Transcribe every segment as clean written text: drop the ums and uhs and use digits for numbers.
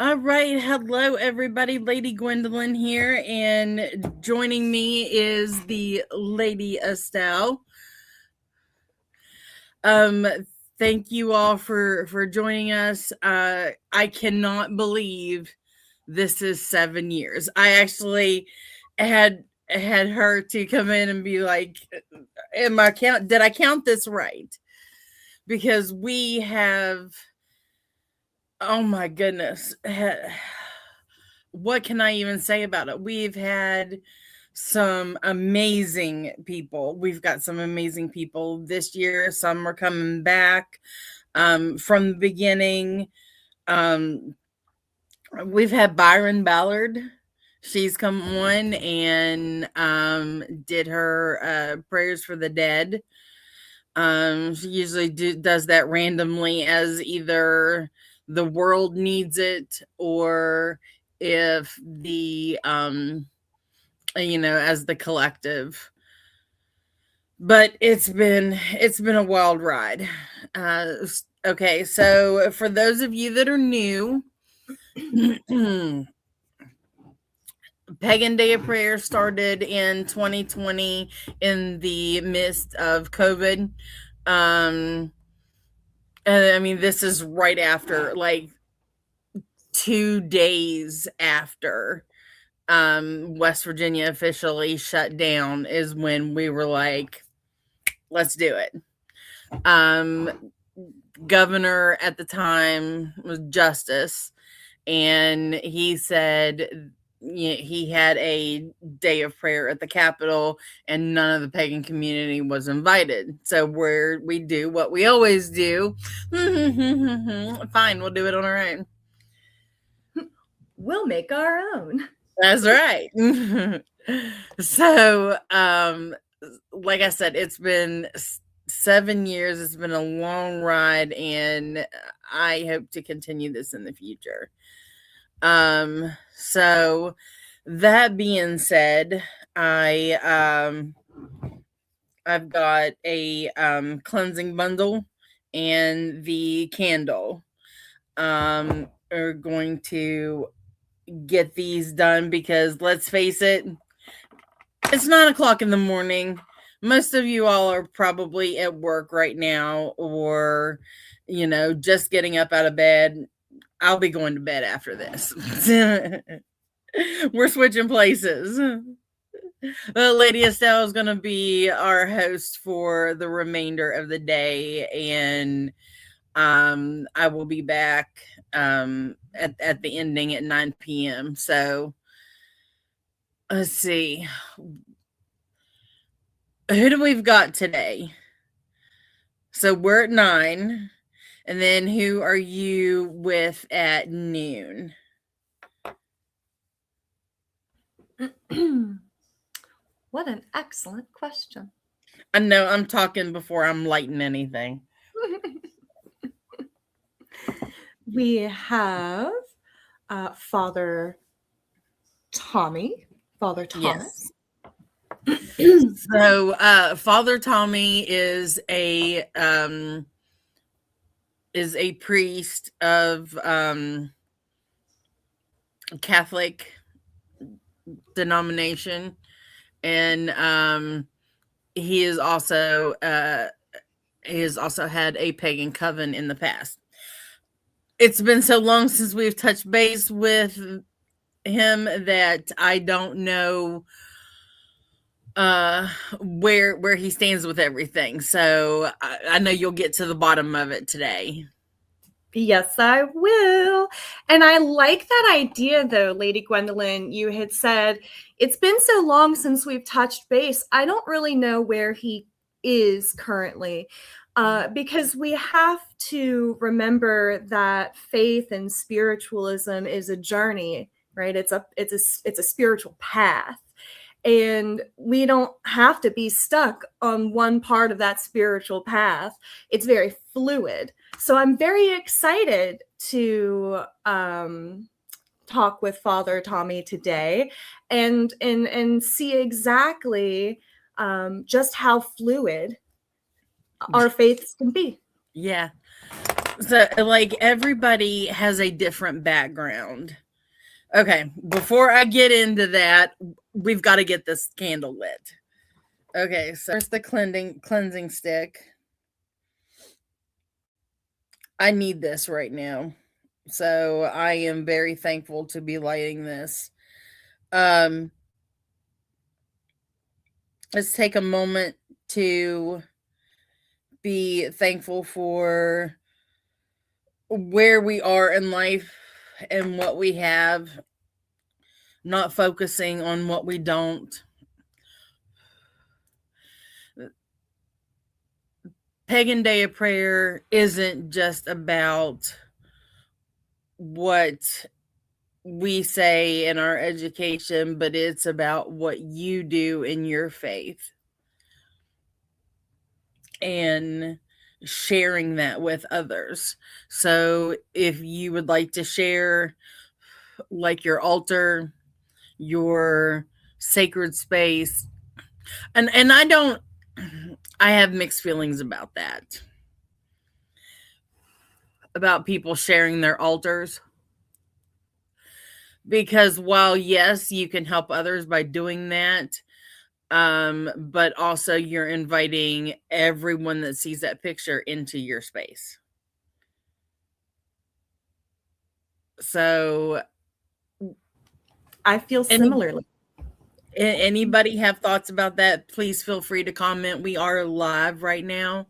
All right. Hello, everybody. Lady Gwendolyn here, and joining me is the Lady Estelle. Um, Thank you all for joining us. I cannot believe this is 7 years. I actually had her to come in and be like, did I count this right? Because we have, oh my goodness, what can I even say about it? We've had some amazing people. We've got some amazing people this year. Some are coming back from the beginning. We've had Byron Ballard. She's come on and did her prayers for the dead. She usually does that randomly as either the world needs it or if the as the collective. But it's been a wild ride. Okay, so for those of you that are new, Pagan Day of Prayer started in 2020 in the midst of COVID. And I mean, this is right after, like 2 days after West Virginia officially shut down is when we were like, let's do it. Governor at the time was Justice, and he said he had a day of prayer at the Capitol, and none of the pagan community was invited. So we do what we always do. Fine, we'll do it on our own. We'll make our own. That's right. So, like I said, it's been 7 years. It's been a long ride, and I hope to continue this in the future. So that being said, I've got a cleansing bundle and the candle. Are going to get these done because let's face it, it's 9:00 in the morning. Most of you all are probably at work right now or, just getting up out of bed. I'll be going to bed after this. We're switching places. Lady Estelle is going to be our host for the remainder of the day, and I will be back at the ending at 9 p.m. So let's see. Who do we've got today? So we're at 9. And then who are you with at noon? What an excellent question. I know I'm talking before I'm lighting anything. We have Father Tommy, Father Thomas. Yes. So Father Tommy is a priest of Catholic denomination, and he has also had a pagan coven in the past. It's been so long since we've touched base with him that I don't know where he stands with everything. So I know you'll get to the bottom of it today. Yes, I will. And I like that idea, though, Lady Gwendolyn. You had said, it's been so long since we've touched base. I don't really know where he is currently, because we have to remember that faith and spiritualism is a journey, right? It's a spiritual path. And we don't have to be stuck on one part of that spiritual path. It's very fluid. So I'm very excited to talk with Father Tommy today and see exactly just how fluid our faiths can be. Yeah. So, like, everybody has a different background. Okay, before I get into that, we've got to get this candle lit. Okay, so there's the cleansing stick. I need this right now. So I am very thankful to be lighting this. Um, let's take a moment to be thankful for where we are in life and what we have, not focusing on what we don't. Pagan Day of Prayer isn't just about what we say in our education, but it's about what you do in your faith and sharing that with others. So if you would like to share, like, your altar, your sacred space, and I have mixed feelings about that, about people sharing their altars, because while yes, you can help others by doing that, but also you're inviting everyone that sees that picture into your space. So I feel any similarly. anybody have thoughts about that, please feel free to comment. We are live right now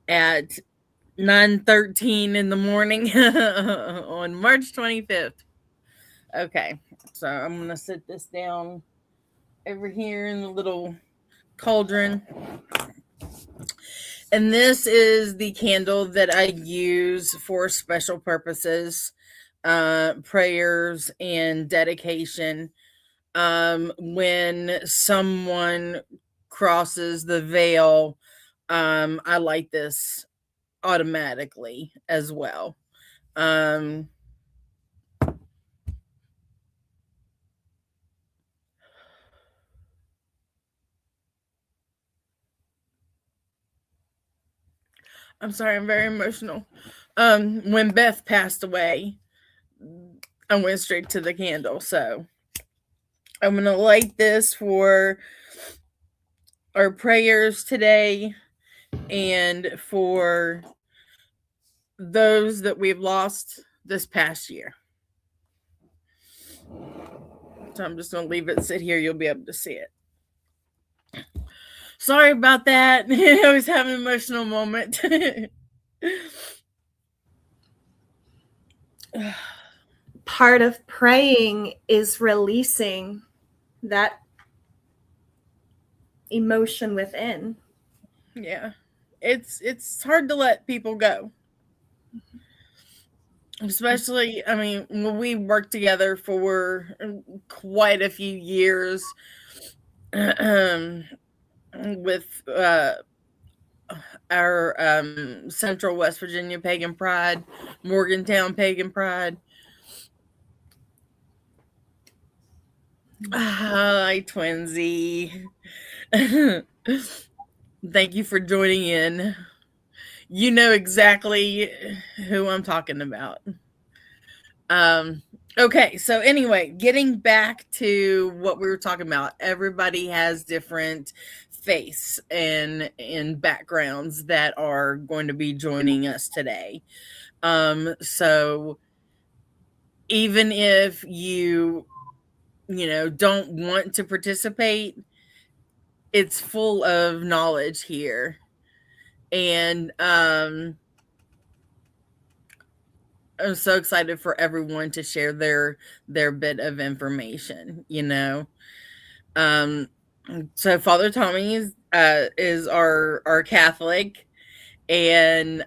at 9:13 in the morning on March 25th. Okay, so I'm gonna sit this down over here in the little cauldron. And this is the candle that I use for special purposes, prayers and dedication. When someone crosses the veil, I light this automatically as well. Um, I'm sorry, I'm very emotional. When Beth passed away, I went straight to the candle. So I'm going to light this for our prayers today and for those that we've lost this past year. So I'm just going to leave it sit here. You'll be able to see it. Sorry about that. I was having an emotional moment. Part of praying is releasing that emotion within. Yeah. It's hard to let people go. Especially, I mean, when we worked together for quite a few years, with our Central West Virginia Pagan Pride, Morgantown Pagan Pride. Hi, Twinsy. Thank you for joining in. You know exactly who I'm talking about. Okay, so anyway, getting back to what we were talking about, everybody has different faiths and backgrounds that are going to be joining us today. So even if you don't want to participate, it's full of knowledge here. And I'm so excited for everyone to share their bit of information. Um, so Father Tommy is our Catholic, and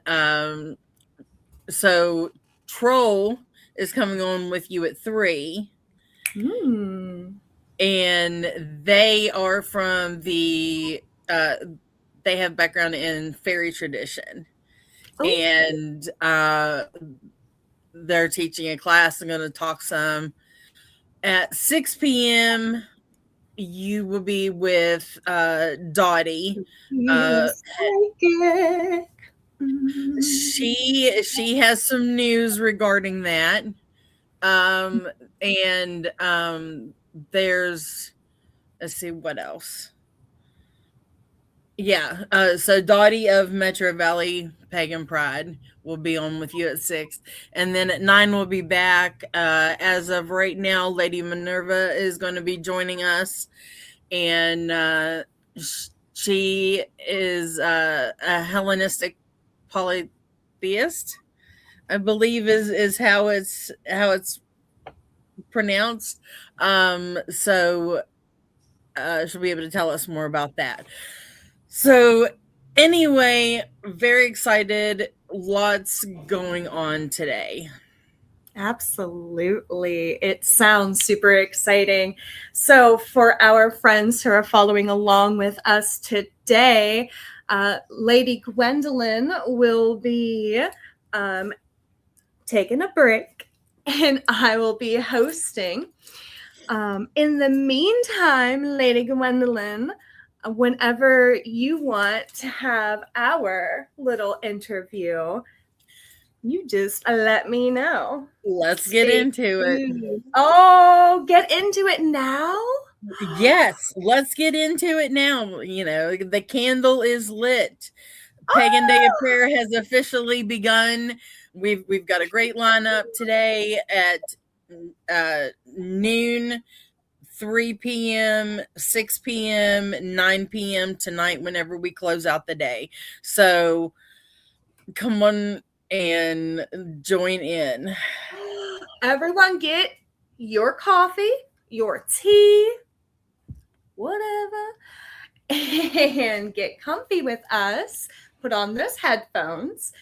so Troll is coming on with you at 3. And they are from they have background in fairy tradition. Oh. And they're teaching a class. I'm going to talk some at 6 p.m. You will be with Dottie. You psychic. She has some news regarding that. And there's, let's see what else. Yeah, so Dottie of Metro Valley Pagan Pride will be on with you at 6. And then at 9 we'll be back. As of right now, Lady Minerva is going to be joining us. And she is a Hellenistic polytheist, I believe is how it's pronounced. So she'll be able to tell us more about that. So anyway, very excited. Lots going on today. Absolutely. It sounds super exciting. So, for our friends who are following along with us today, Lady Gwendolyn will be taking a break and I will be hosting. In the meantime, Lady Gwendolyn, whenever you want to have our little interview, you just let me know. Let's get into it. Oh, get into it now? Yes, let's get into it now. You know, the candle is lit. Pagan Day of Prayer has officially begun. We've got a great lineup today at noon, 3 p.m., 6 p.m., 9 p.m. tonight whenever we close out the day. So come on and join in. Everyone get your coffee, your tea, whatever, and get comfy with us. Put on those headphones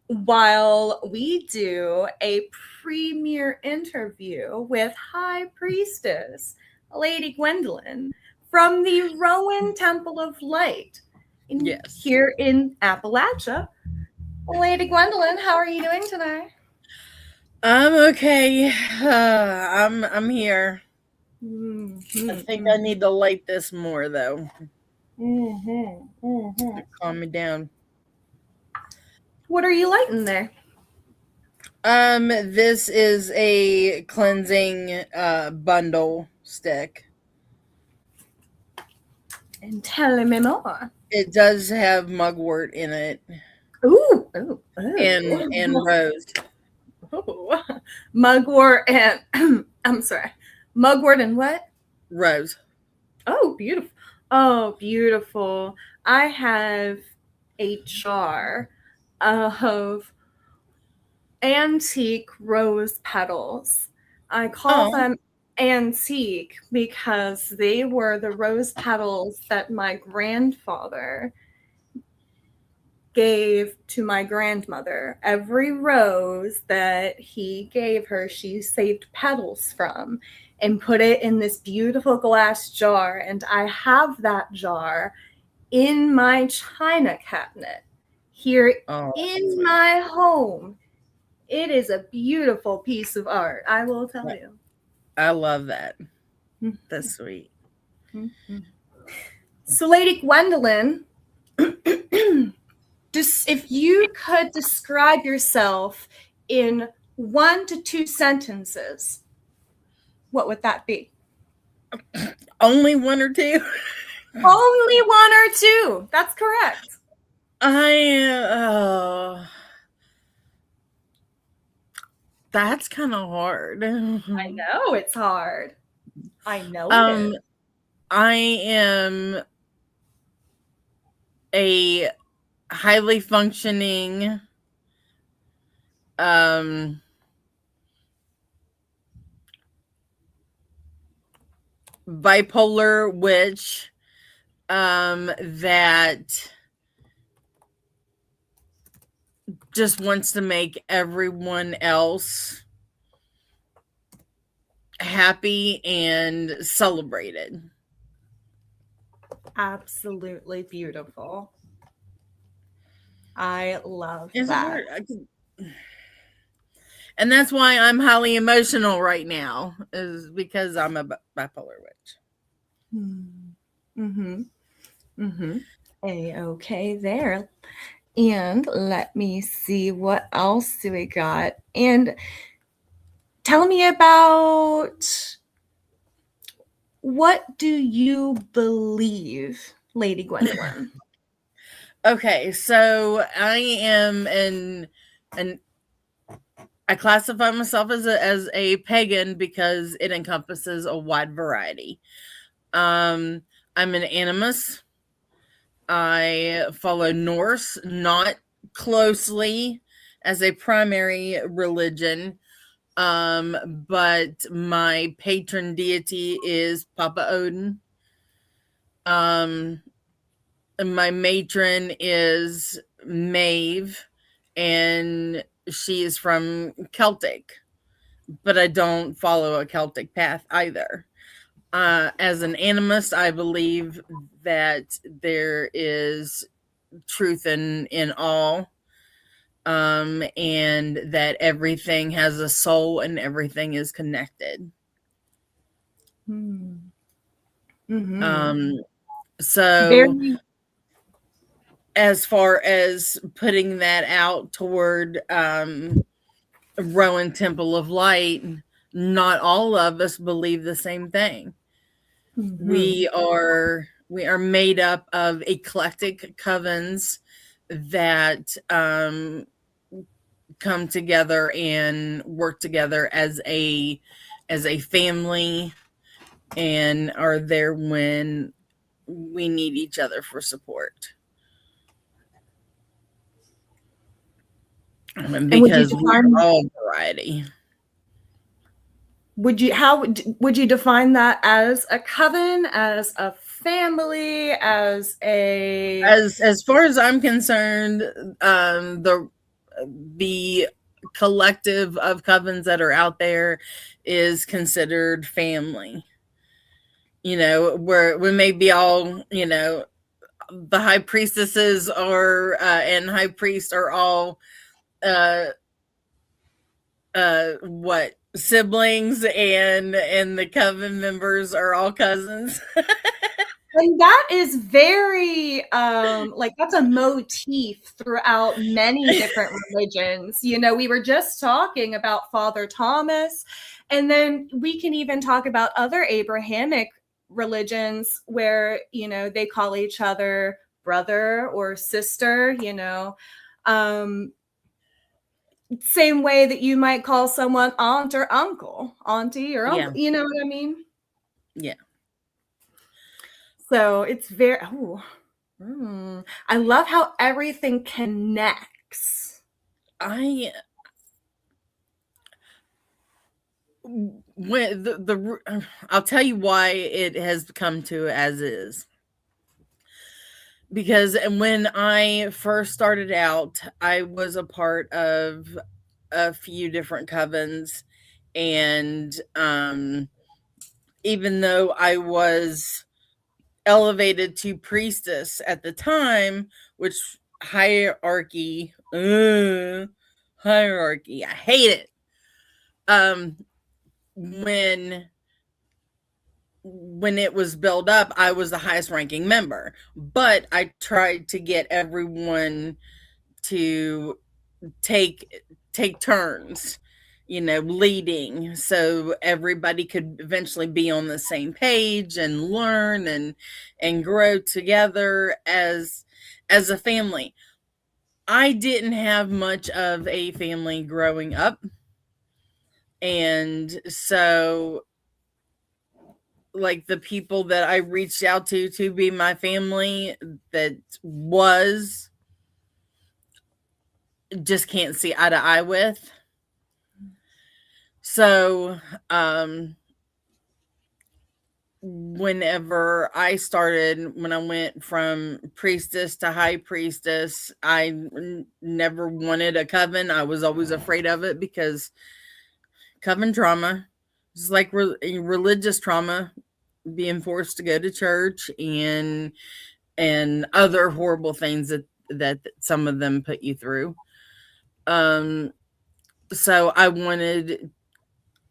while we do a premiere interview with High Priestess Lady Gwendolyn from the Rowan Temple of Light here in Appalachia. Lady Gwendolyn, how are you doing today? I'm okay. I'm here. I think I need to light this more though. Calm me down. What are you lighting there? This is a cleansing bundle stick. And tell me more. It does have mugwort in it. Ooh. And rose. Oh. Mugwort and I'm sorry. Mugwort and what? Rose. Oh, beautiful. Oh, beautiful. I have a jar of antique rose petals. I call them antique because they were the rose petals that my grandfather gave to my grandmother. Every rose that he gave her, she saved petals from and put it in this beautiful glass jar. And I have that jar in my china cabinet here in my home. It is a beautiful piece of art, I will tell you. I love that. That's sweet. So, Lady Gwendolyn, if you could describe yourself in 1 to 2 sentences, what would that be? Only 1 or 2? Only 1 or 2. That's correct. That's kind of hard. I know it's hard. I know it is. I am a highly functioning bipolar witch that just wants to make everyone else happy and celebrated. Absolutely beautiful. I love that. And that's why I'm highly emotional right now, is because I'm a bipolar witch. A-okay there. And let me see, what else do we got? And tell me about, what do you believe, Lady Gwendolyn? Okay, so I am an I classify myself as a pagan because it encompasses a wide variety. Um, I'm an animist. I follow Norse, not closely as a primary religion, but my patron deity is Papa Odin. Um, my matron is Maeve, and she is from Celtic, but I don't follow a Celtic path either. As an animist, I believe that there is truth in all, and that everything has a soul and everything is connected. Hmm. Mm-hmm. Um, so Very. as far as putting that out toward Rowan Temple of Light, not all of us believe the same thing. Mm-hmm. We are made up of eclectic covens that come together and work together as a family, and are there when we need each other for support, And would you because we're define, all variety. would you define that as a coven, as a family, as a, As far as I'm concerned, the collective of covens that are out there is considered family. Where we may be all, the high priestesses are and high priest are all uh what, siblings, and the coven members are all cousins. and that is very, like, that's a motif throughout many different religions. We were just talking about Father Thomas, and then we can even talk about other Abrahamic religions where, they call each other brother or sister. Um, Same way that you might call someone aunt or uncle, auntie or uncle, Yeah, you know what I mean? yeah. So it's very, oh, I love how everything connects. I when the I'll tell you why it has come to as is. Because when I first started out, I was a part of a few different covens, and even though I was elevated to priestess at the time, which hierarchy, I hate it. Um, when when it was built up, I was the highest ranking member, but I tried to get everyone to take take turns, leading, so everybody could eventually be on the same page and learn and grow together as a family. I didn't have much of a family growing up, and so, like, the people that I reached out to be my family, that was just can't see eye to eye with. So, whenever I started, when I went from priestess to high priestess, I never wanted a coven. I was always afraid of it because coven trauma is like religious trauma, being forced to go to church, and other horrible things that some of them put you through. Um, so I wanted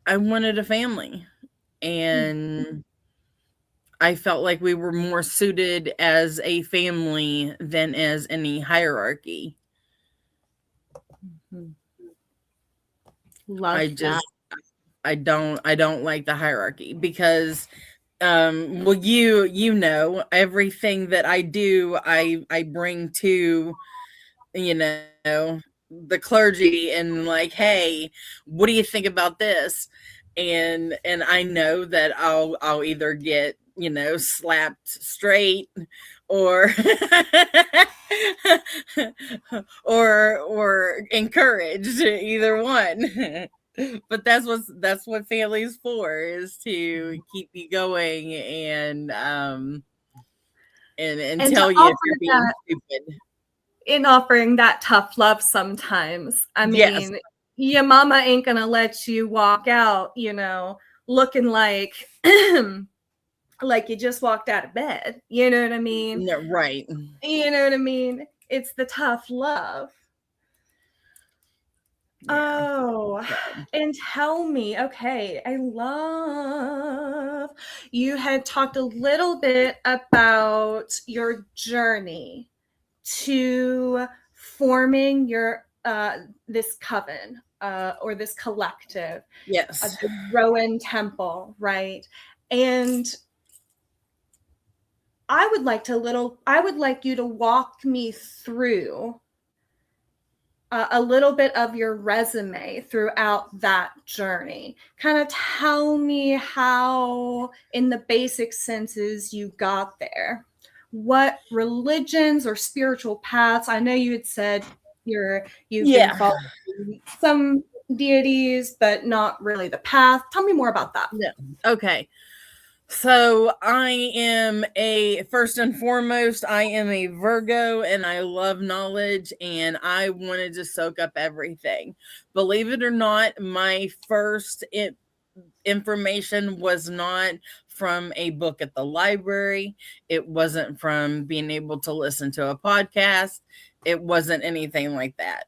a family, and I felt like we were more suited as a family than as any hierarchy. Mhm. Love I that. just I don't like the hierarchy because well you know everything that I do I bring to you know the clergy and like hey what do you think about this and I know that I'll either get slapped straight or or encouraged either one. But that's what family's for is to keep you going and And to tell you if you're offer being that stupid. in offering that tough love sometimes. I Yes. mean, your mama ain't gonna let you walk out, looking like like you just walked out of bed. You know what I mean? No, right. You know what I mean? It's the tough love. Yeah. Oh, So, and tell me, okay, I love you had talked a little bit about your journey to forming your this coven or this collective of yes. the Rowan Temple, right? And I would like you to walk me through a little bit of your resume throughout that journey. Kind of tell me how, in the basic senses, you got there. What religions or spiritual paths? I know you had said you've been Yeah. following some deities, but not really the path. Tell me more about that. No. Okay. So I am a first and foremost, I am a Virgo and I love knowledge and I wanted to soak up everything. Believe it or not, my first information was not from a book at the library. It wasn't from being able to listen to a podcast. It wasn't anything like that.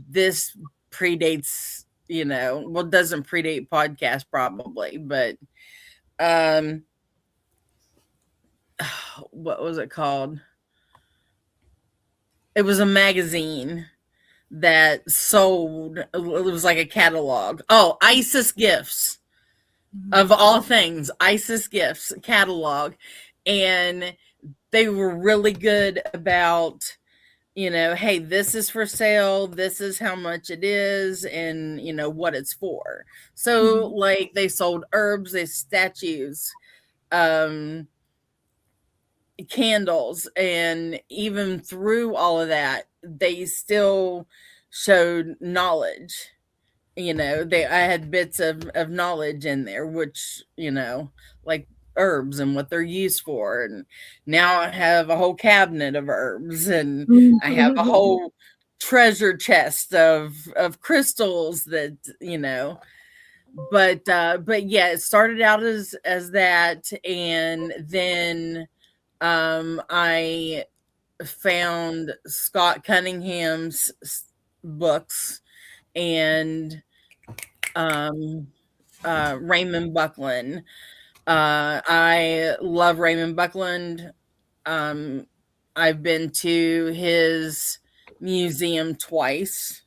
This predates, well, doesn't predate podcast probably, but um what was it called? It was a magazine that sold it was like a catalog. Oh, Isis Gifts. Of all things, Isis Gifts catalog. And they were really good about, hey, this is for sale, this is how much it is, and what it's for. So Mhm. like they sold herbs, they statues, um candles, and even through all of that they still showed knowledge. They I had bits of knowledge in there, which like herbs and what they're used for, and now I have a whole cabinet of herbs, and I have a whole treasure chest of crystals that but yeah, it started out as that, and then I found Scott Cunningham's books and um Raymond Buckland. I love Raymond Buckland. Um I've been to his museum twice.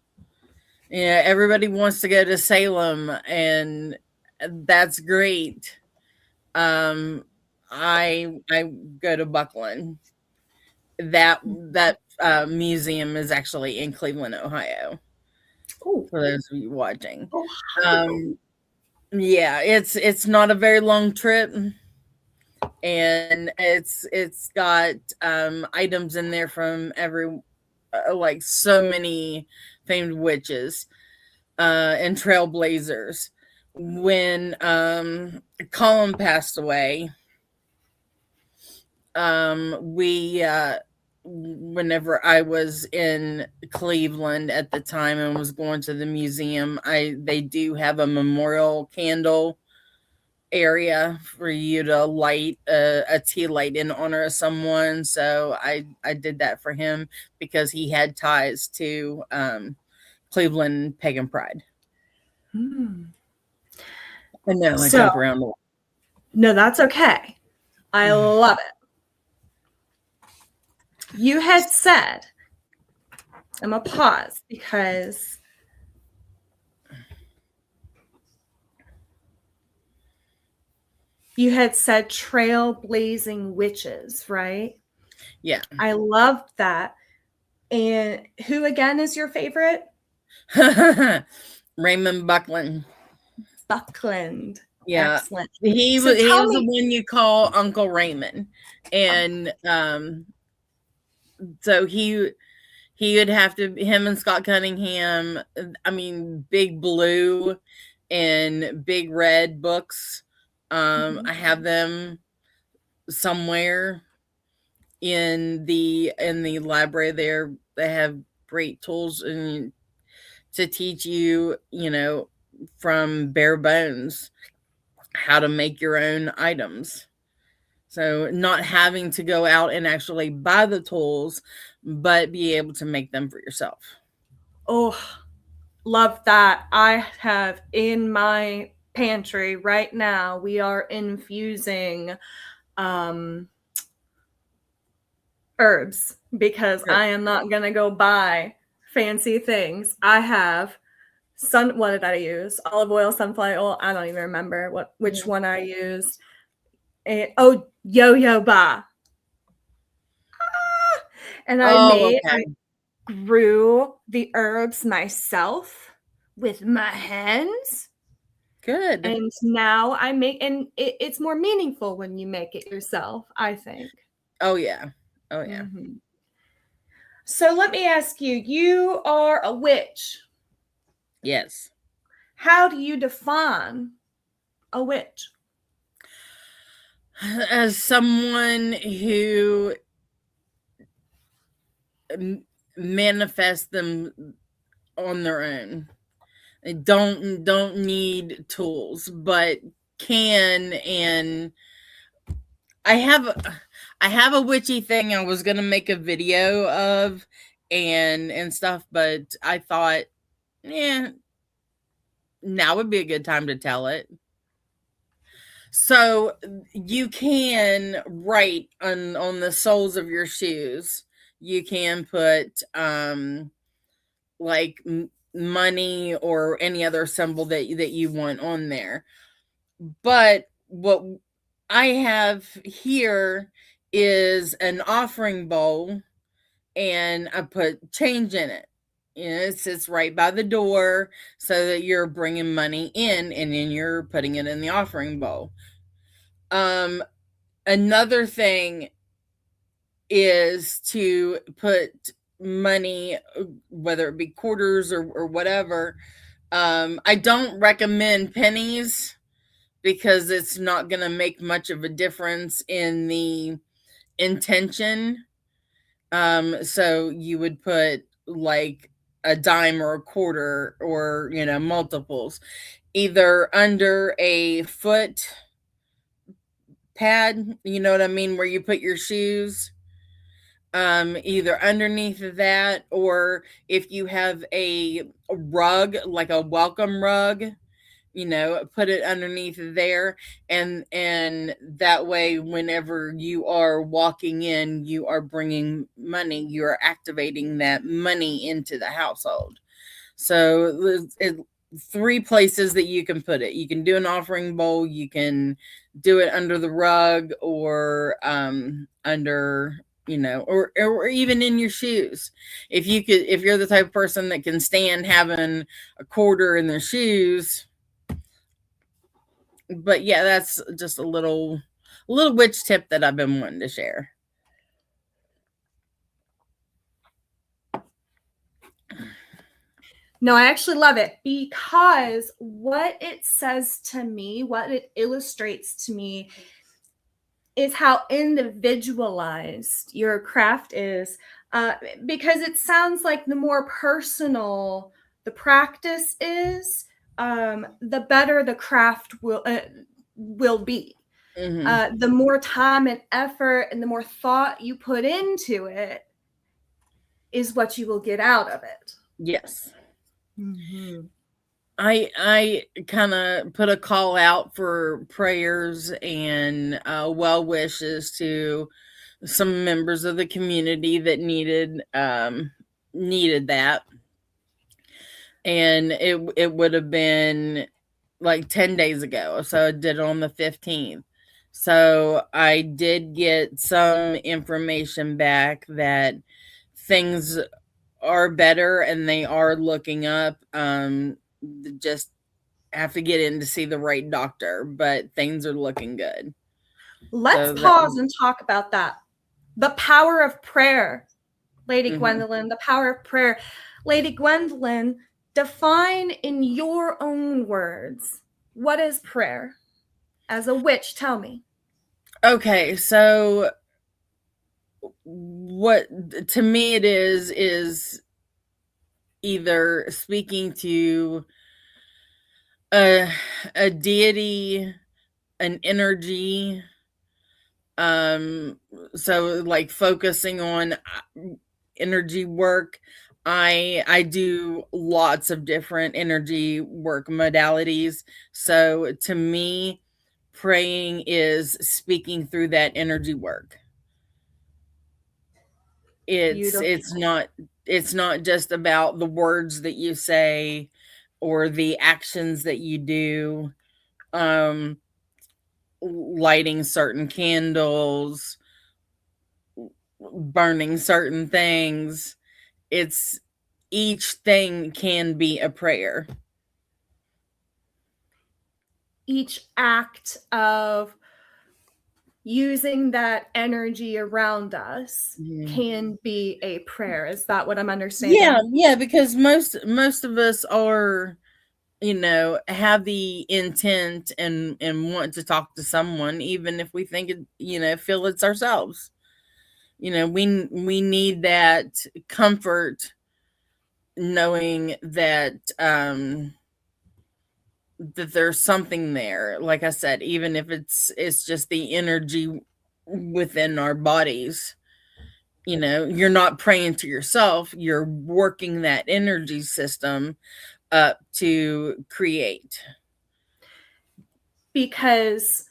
Yeah, everybody wants to go to Salem, and that's great. Um I go to Buckland. That museum is actually in Cleveland, Ohio. Oh, For those of you watching, Ohio. um, yeah, it's not a very long trip, and it's got items in there from every like so many famed witches and trailblazers. When Colin passed away, we whenever I was in Cleveland at the time and was going to the museum, I they do have a memorial candle area for you to light a tea light in honor of someone. So I did that for him because he had ties to Cleveland Pagan Pride. Hmm. I know I So jump around a lot. No, that's okay. I love it. You had said, I'm going to pause because you had said trailblazing witches, right? Yeah. I love that. And who again is your favorite? Raymond Buckland. Buckland. Yeah. Excellent. He So was tell the me. one you call Uncle Raymond. And so he would have to, him and Scott Cunningham, I mean, Big Blue and Big Red books. I have them somewhere in the library there. They have great tools and to teach you, from bare bones how to make your own items. So not having to go out and actually buy the tools, but be able to make them for yourself. Oh, love that. I have in my pantry right now, we are infusing um, herbs because Good. I am not going to go buy fancy things. I have what did I use? Olive oil, sunflower oil. I don't even remember which one I used. Yo-yo-ba. And Oh, I okay. grew the herbs myself with my hands. Good. And now I make, and it's more meaningful when you make it yourself, I think. Oh yeah. Oh yeah. Mm-hmm. So let me ask you, you are a witch. Yes. How do you define a witch? As someone who manifests them on their own, they don't need tools, but can. And I have a witchy thing I was gonna make a video of and stuff, but I thought, yeah, now would be a good time to tell it. So you can write on the soles of your shoes. You can put like money or any other symbol that you want on there. But what I have here is an offering bowl, and I put change in it. It sits right by the door so that you're bringing money in, and then you're putting it in the offering bowl. Um, Another thing is to put money, whether it be quarters or whatever. I don't recommend pennies because it's not going to make much of a difference in the intention. So you would put like a dime or a quarter or, multiples, either under a foot pad, you know what I mean, where you put your shoes, either underneath that, or if you have a rug, like a welcome rug, put it underneath there, and that way whenever you are walking in, you are bringing money, you are activating that money into the household. So three places that you can put it. You can do an offering bowl, you can do it under the rug, or under, or even in your shoes. If you're the type of person that can stand having a quarter in their shoes. But yeah, that's just a little witch tip that I've been wanting to share. No, I actually love it because what it says to me, what it illustrates to me, is how individualized your craft is. Because it sounds like the more personal the practice is, the better the craft will be. Mm-hmm. The more time and effort and the more thought you put into it is what you will get out of it. Yes. Mm-hmm. I kind of put a call out for prayers and well wishes to some members of the community that needed that, and it would have been like 10 days ago, so I did it on the 15th. So I did get some information back that things are better and they are looking up. Just have to get in to see the right doctor, but things are looking good. Let's So that, pause and talk about that. The power of prayer, Lady Gwendolyn, the power of prayer. Lady Gwendolyn, define in your own words, what is prayer? As a witch, tell me. okay, so what to me it is either speaking to a deity, an energy, so like focusing on energy work. I do lots of different energy work modalities, so to me praying is speaking through that energy work. it's Beautiful. it's not it's not just about the words that you say or the actions that you do, um lighting certain candles, burning certain things. It's each thing can be a prayer. Each act of using that energy around us can be a prayer. Is that what I'm understanding? Yeah, because most of us are, have the intent and want to talk to someone, even if we think it, feel it's ourselves. We need that comfort, knowing that there's something there. Like I said, even if it's just the energy within our bodies. You're not praying to yourself, you're working that energy system up to create. Because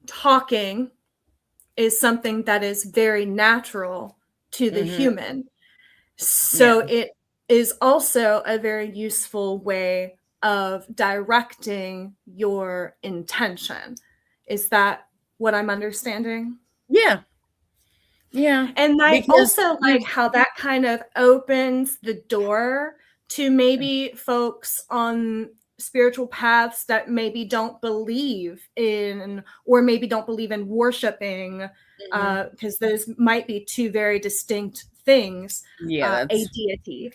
talking is something that is very natural to the human. So it is also a very useful way of directing your intention. Is that what I'm understanding? Yeah. Yeah. And I Because also like how that kind of opens the door to maybe folks on spiritual paths that maybe don't believe in, or maybe don't believe in worshiping, because those might be two very distinct things, yeah, a that's deity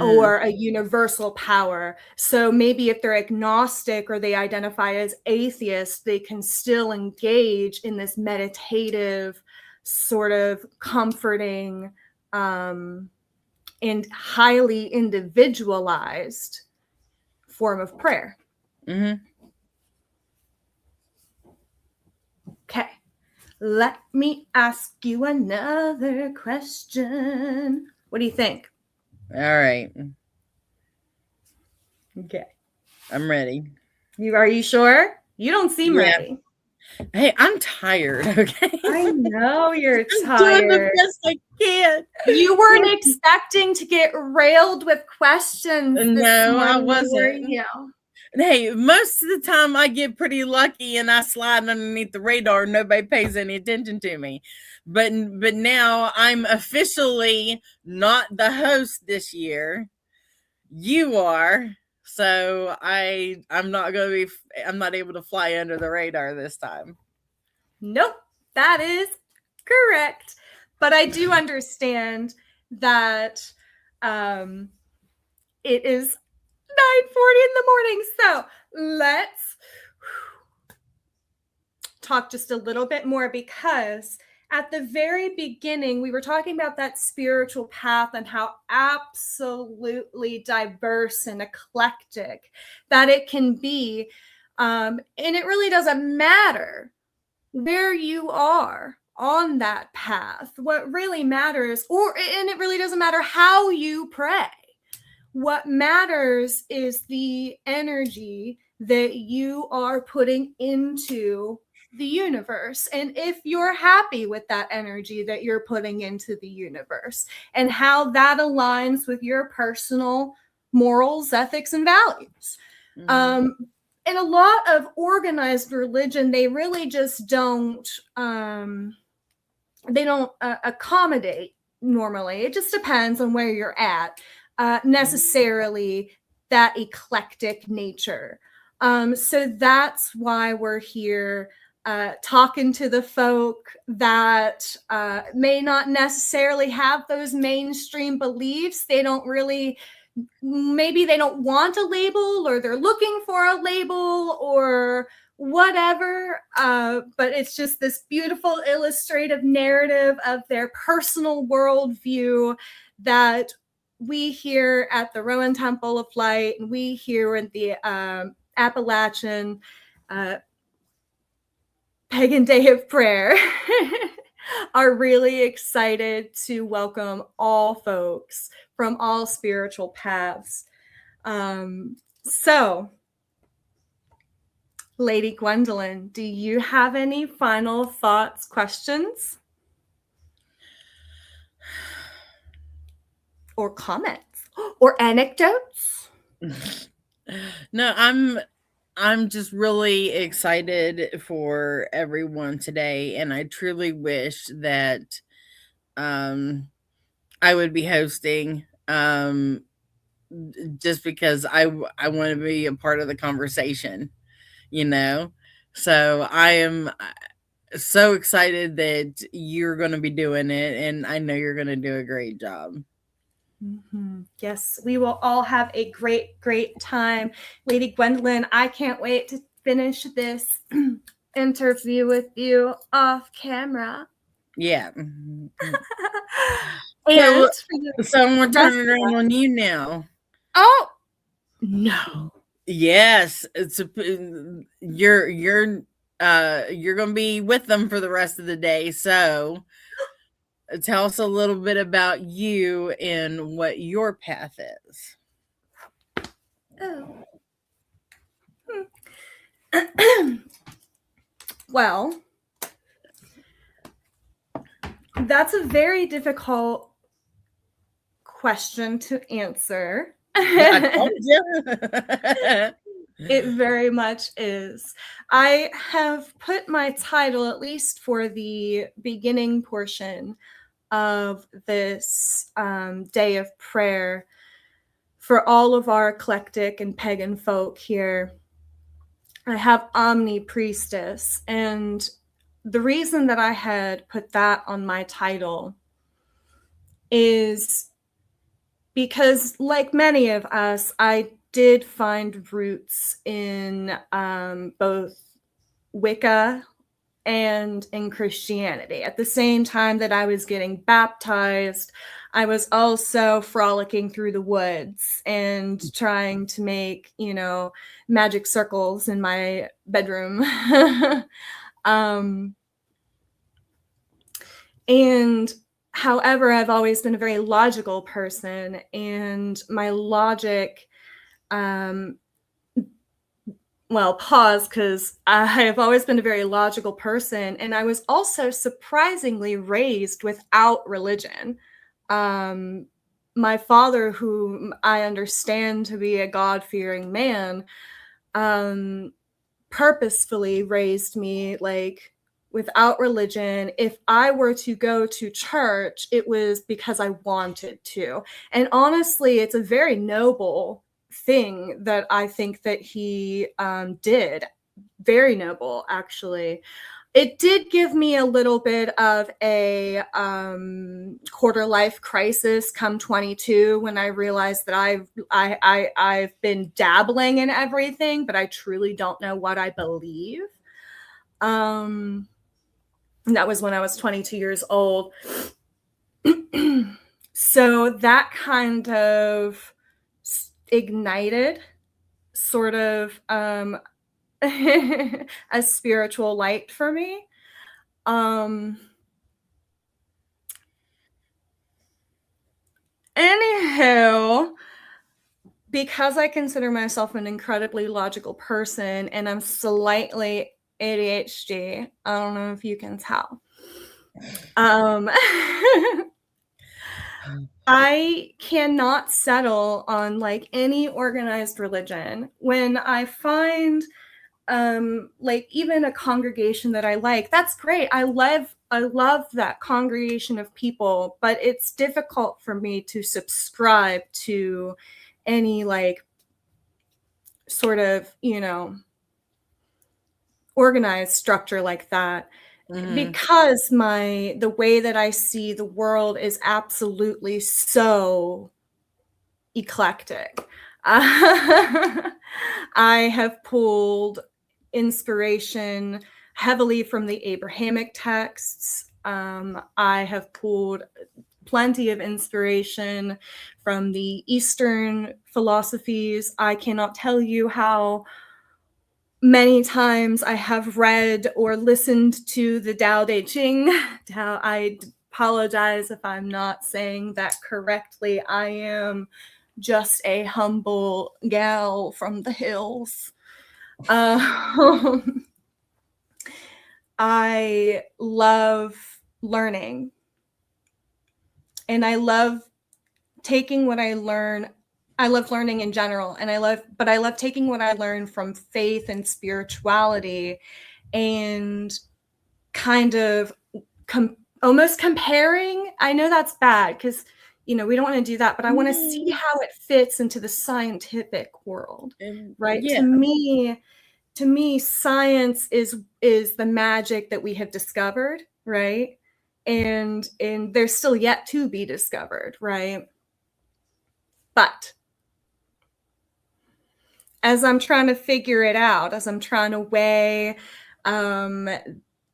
or a universal power. So maybe if they're agnostic or they identify as atheist, they can still engage in this meditative, sort of comforting, and highly individualized form of prayer. Okay, let me ask you another question. What do you think? all right. Okay. I'm ready. Are you sure? You don't seem Yeah. ready. Hey, I'm tired. Okay. I know you're I'm doing the tired. best I can. You weren't expecting to get railed with questions this No, I morning, were wasn't. you? Hey, most of the time I get pretty lucky and I slide underneath the radar and nobody pays any attention to me. But now I'm officially not the host this year. You are. So I'm not able to fly under the radar this time. Nope, that is correct. But I do understand that it is 9:40 in the morning. So let's talk just a little bit more, because at the very beginning, we were talking about that spiritual path and how absolutely diverse and eclectic that it can be. And it really doesn't matter where you are on that path. What really matters, and it really doesn't matter how you pray. What matters is the energy that you are putting into the universe. And if you're happy with that energy that you're putting into the universe and how that aligns with your personal morals, ethics, and values. And a lot of organized religion, they really just don't accommodate normally. It just depends on where you're at, necessarily that eclectic nature. So that's why we're here talking to the folk that may not necessarily have those mainstream beliefs. They don't really, maybe they don't want a label, or they're looking for a label, or whatever, but it's just this beautiful illustrative narrative of their personal worldview that we here at the Rowan Temple of Light, and we here in the Appalachian Pagan Day of Prayer are really excited to welcome all folks from all spiritual paths. So, Lady Gwendolyn, do you have any final thoughts, questions, or comments, or anecdotes? No, I'm just really excited for everyone today, and I truly wish that I would be hosting, just because I want to be a part of the conversation, you know. So I am so excited that you're going to be doing it, and I know you're going to do a great job. Mm-hmm. Yes, we will all have a great, great time. Lady Gwendolyn, I can't wait to finish this interview with you off camera. Yeah. And So I'm going to turn it around on you now. Oh, no. Yes, it's you're going to be with them for the rest of the day. So tell us a little bit about you and what your path is. Oh. Well, that's a very difficult question to answer. I told you. It very much is. I have put my title, at least for the beginning portion of this day of prayer, for all of our eclectic and pagan folk here. I have Omni Priestess, and the reason that I had put that on my title is because, like many of us, I did find roots in both Wicca and in Christianity. At the same time that I was getting baptized, I was also frolicking through the woods and trying to make, magic circles in my bedroom. And however, I've always been a very logical person, and my logic, pause, because I have always been a very logical person, and I was also surprisingly raised without religion. My father, whom I understand to be a God-fearing man, purposefully raised me without religion. If I were to go to church, it was because I wanted to. And honestly, it's a very noble thing that I think that he did. Very noble, actually. It did give me a little bit of a quarter life crisis come 22, when I realized that I've been dabbling in everything, but I truly don't know what I believe. That was when I was 22 years old. So that kind of ignited sort of a spiritual light for me. Anywho, because I consider myself an incredibly logical person and I'm slightly ADHD, I don't know if you can tell. I cannot settle on like any organized religion. When I find like even a congregation that I like, that's great. I love that congregation of people, but it's difficult for me to subscribe to any like sort of, organized structure like that, because the way that I see the world is absolutely so eclectic. I have pulled inspiration heavily from the Abrahamic texts. I have pulled plenty of inspiration from the Eastern philosophies. I cannot tell you how many times I have read or listened to the Tao Te Ching. I apologize if I'm not saying that correctly. I am just a humble gal from the hills. I love learning, and I love taking what I learn. I love learning in general, and I love taking what I learn from faith and spirituality and kind of almost comparing. I know that's bad because we don't want to do that, but I want to see how it fits into the scientific world, right? Yeah. To me, science is the magic that we have discovered, right? And there's still yet to be discovered, right? But as I'm trying to figure it out, as I'm trying to weigh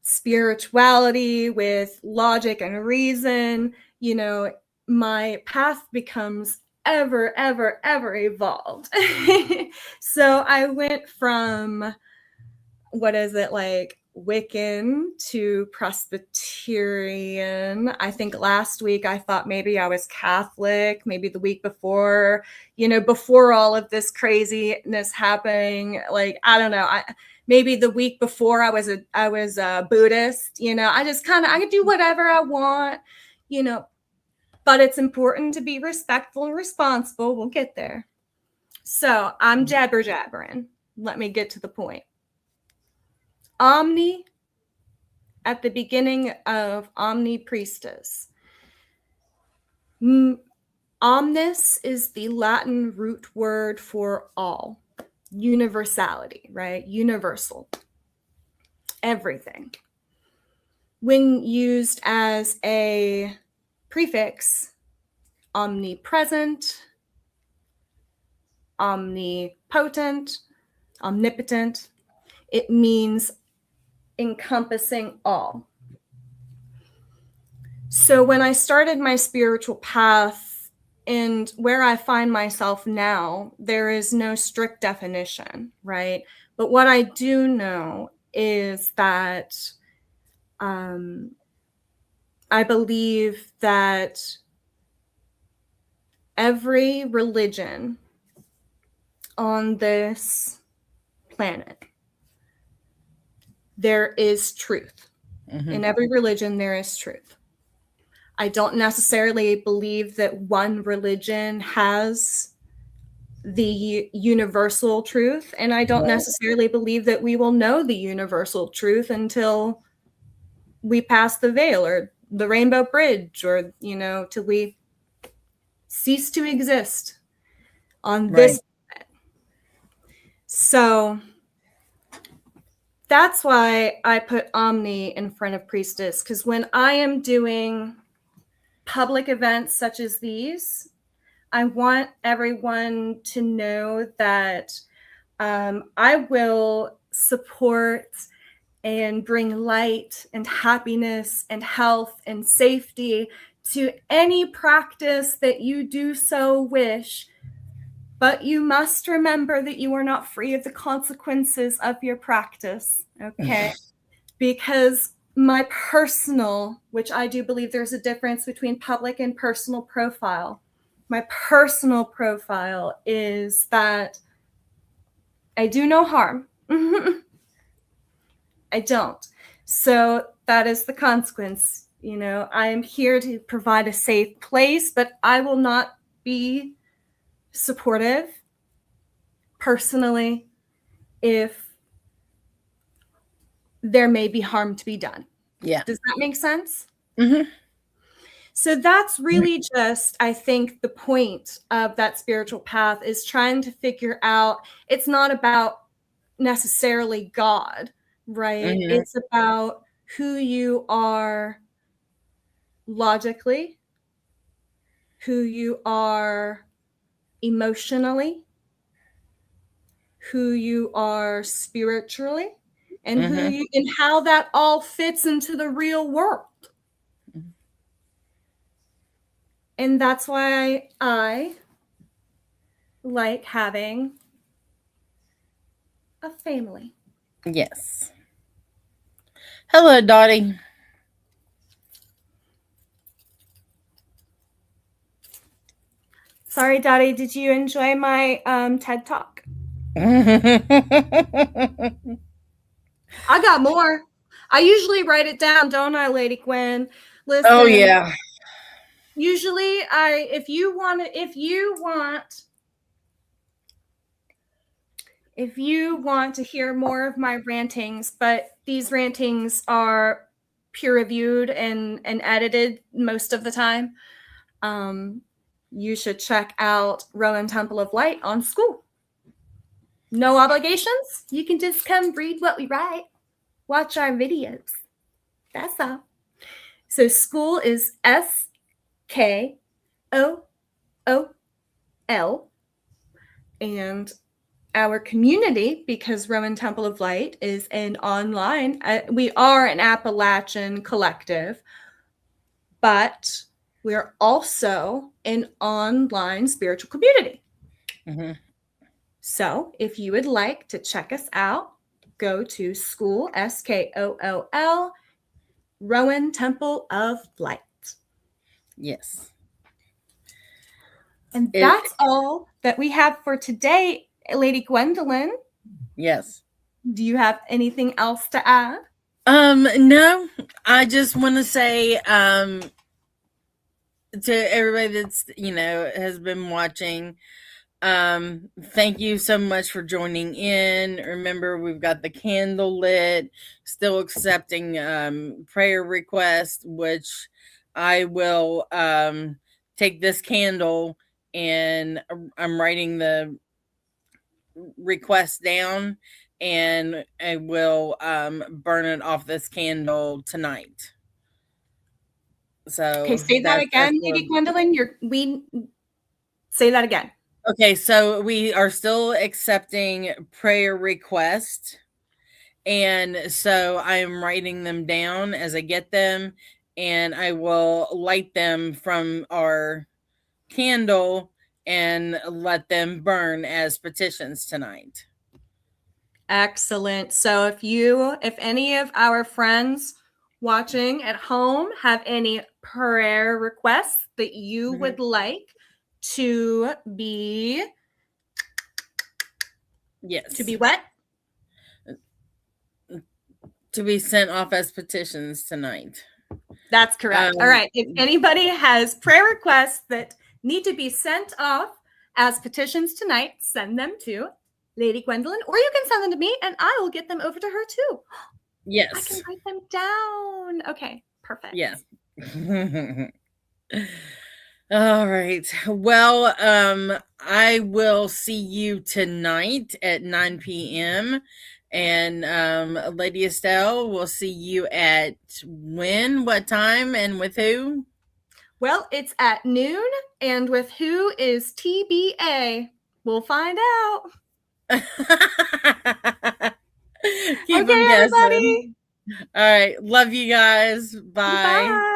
spirituality with logic and reason, my path becomes ever evolved. So I went from, what is it, like Wiccan to Presbyterian. I think last week I thought maybe I was Catholic, maybe the week before, before all of this craziness happening. Like, I don't know. Maybe the week before I was a Buddhist. I just I could do whatever I want, but it's important to be respectful and responsible. We'll get there. So I'm jabbering. Let me get to the point. Omni, at the beginning of Omni Priestess. Omnis is the Latin root word for all. Universality, right? Universal. Everything. When used as a prefix, omnipresent, omnipotent, omnipotent, it means encompassing all. So when I started my spiritual path and where I find myself now, there is no strict definition, right? But what I do know is that I believe that every religion on this planet, there is truth. In every religion, there is truth. I don't necessarily believe that one religion has the universal truth, and I don't necessarily believe that we will know the universal truth until we pass the veil or the rainbow bridge, or till we cease to exist on this planet. So that's why I put Omni in front of Priestess, because when I am doing public events such as these, I want everyone to know that I will support and bring light and happiness and health and safety to any practice that you do so wish. But you must remember that you are not free of the consequences of your practice, okay? Because my personal, which I do believe there's a difference between public and personal profile, my personal profile is that I do no harm. I don't. So that is the consequence. You know, I am here to provide a safe place, but I will not be supportive personally if there may be harm to be done. Yeah. Does that make sense? Mm-hmm. So that's really just, I think, the point of that spiritual path is trying to figure out, it's not about necessarily God, right? Mm-hmm. It's about who you are logically, who you are emotionally, who you are spiritually, and who Mm-hmm. you and how that all fits into the real world. And that's why I like having a family. Yes. Hello, Dottie. Sorry, Daddy, did you enjoy my TED Talk? I got more. I usually write it down, don't I, Lady Gwen? Oh Listen, yeah. usually if you want to hear more of my rantings, but these rantings are peer reviewed and edited most of the time, you should check out Rowan Temple of Light on School. No obligations. You can just come read what we write, watch our videos. That's all. So School is SKOOL, and our community, because Roman Temple of Light is an online, we are an Appalachian collective, but we're also an online spiritual community. Mm-hmm. So if you would like to check us out, go to School, SKOOL, Rowan Temple of Light. Yes. And that's all that we have for today, Lady Gwendolyn. Yes. Do you have anything else to add? No, I just want to say, to everybody that's, has been watching, thank you so much for joining in. Remember, we've got the candle lit, still accepting, prayer requests, which I will, take this candle and I'm writing the request down and I will burn it off this candle tonight. So Okay, say that again, Lady Gwendolyn. Say that again. Okay, so we are still accepting prayer requests. And so I am writing them down as I get them, and I will light them from our candle and let them burn as petitions tonight. Excellent. So if any of our friends watching at home have any prayer requests that you would like to be what? To be sent off as petitions tonight. That's correct. All right. If anybody has prayer requests that need to be sent off as petitions tonight, send them to Lady Gwendolyn, or you can send them to me and I will get them over to her too. Yes. I can write them down. Okay, perfect. Yeah. All right. Well, I will see you tonight at 9 p.m. And Lady Estelle, we'll see you at when, what time, and with who? Well, it's at noon, and with who is TBA. We'll find out. Keep them guessing. Everybody. All right. Love you guys. Bye. Bye.